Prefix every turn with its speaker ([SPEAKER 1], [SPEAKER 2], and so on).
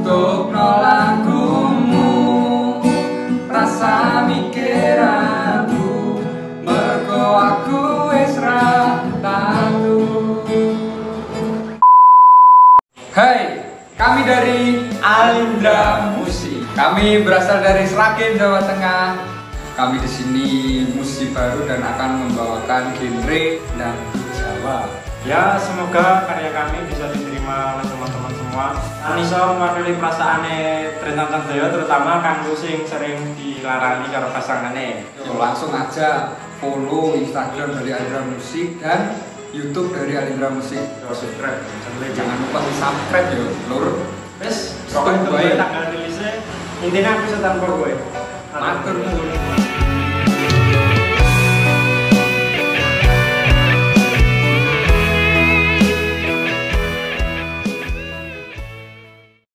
[SPEAKER 1] Untuk nolakumu rasa mikir aku mergo aku wis ra tatu. Hai, kami dari Alindra Musik. Kami berasal dari Sragen, Jawa Tengah. Kami di sini musik baru dan akan membawakan genre dan Jawa.
[SPEAKER 2] Ya, semoga karya kami bisa diterima oleh teman-teman semua. Bisa mewakili perasaane Tristan Jaya, terutama kanggo sing sering dilarani karo pasangane.
[SPEAKER 1] Yo, langsung aja follow Instagram dari Alindra Musik dan YouTube dari Alindra Musik.
[SPEAKER 2] Yo, subscribe,
[SPEAKER 1] Jangan lupa di subscribe yo, lur.
[SPEAKER 2] Wes, pokoknya tanggal rilisnya intinya aku setan gue.
[SPEAKER 1] Matur nuwun.